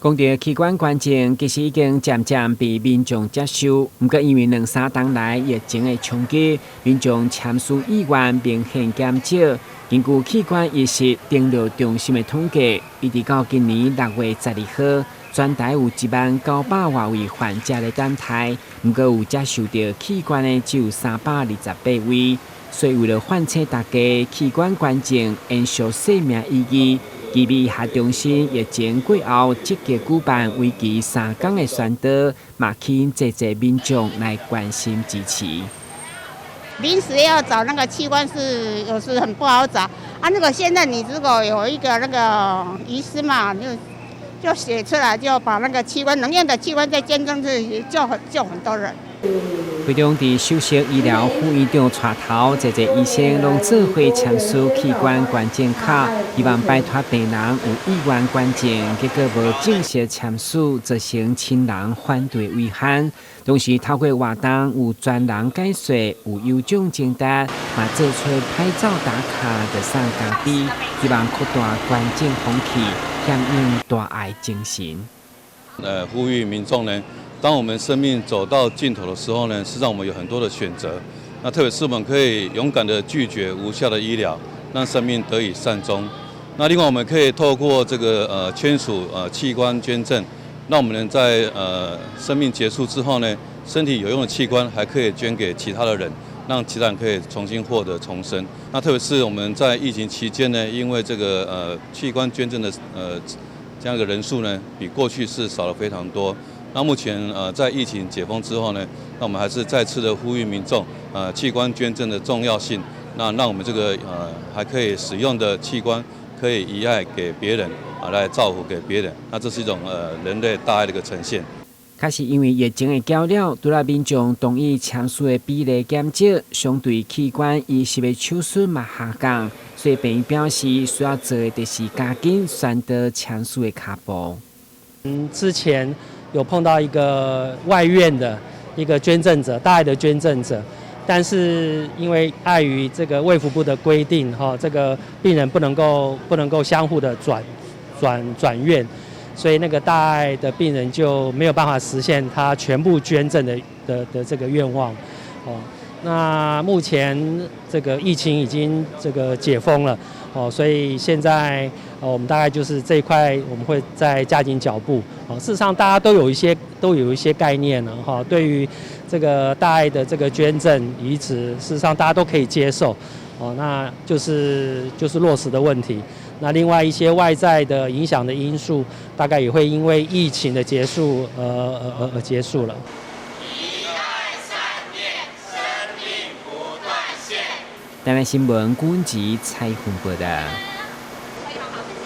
讲到器官捐赠，其实已经渐渐被民众接受。不过因为2-3天来疫情的冲击，民众签署意愿明显减少。根据器官移植登录中心的统计，一直到今年6月12号，全台有19000多位患者的等待，不过有接受到器官的只有328位。所以为了唤醒大家器官捐赠延续生命意义。基美核中心疫情过后，积极举办为期3天的宣导，嘛吸引济民众来关心支持。临时要找那个器官有时很不好找啊。那个现在你如果有一个那个医师嘛，就写出来，就把那个器官能用的器官再捐赠出去，就很多人。会中伫首席医疗副院长带头，济医生拢做伙签署器官捐赠卡，希望拜托病人有意愿捐赠，结果无正式签署，造成亲人反对违反。同时透过活动有专人解说，有有奖征答，嘛做出拍照打卡就送嘉宾，希望扩大捐赠风气，响应大爱精神。呼吁民众呢。当我们生命走到尽头的时候呢，事实上我们有很多的选择。那特别是我们可以勇敢的拒绝无效的医疗，让生命得以善终。那另外我们可以透过这个签署器官捐赠，让我们能在生命结束之后呢，身体有用的器官还可以捐给其他的人，让其他人可以重新获得重生。那特别是我们在疫情期间呢，因为这个器官捐赠的这样一个人数呢，比过去是少了非常多。那目前在疫情解封之后呢，那我们还是再次的呼吁民众器官捐赠的重要性。那让我们这个还可以使用的器官可以遗爱给别人来造福给别人。那这是一种人类大爱的一个呈现。确实因为疫情的较了，除了民众同意签署的比例减少，相对器官移植的手术嘛下降，所以病院表示需要做的就是加紧宣导签署的脚步。之前有碰到一个外院的一个捐赠者，大爱的捐赠者，但是因为碍于这个卫福部的规定，这个病人不能够相互的转院，所以那个大爱的病人就没有办法实现他全部捐赠的这个愿望。那目前这个疫情已经这个解封了，所以现在我们大概就是这一块我们会再加紧脚步。事实上大家都有一些概念了对于这个大爱的这个捐赠移植，事实上大家都可以接受。那就是落实的问题。那另外一些外在的影响的因素，大概也会因为疫情的结束而结束了。台湾新闻古文集采访报道。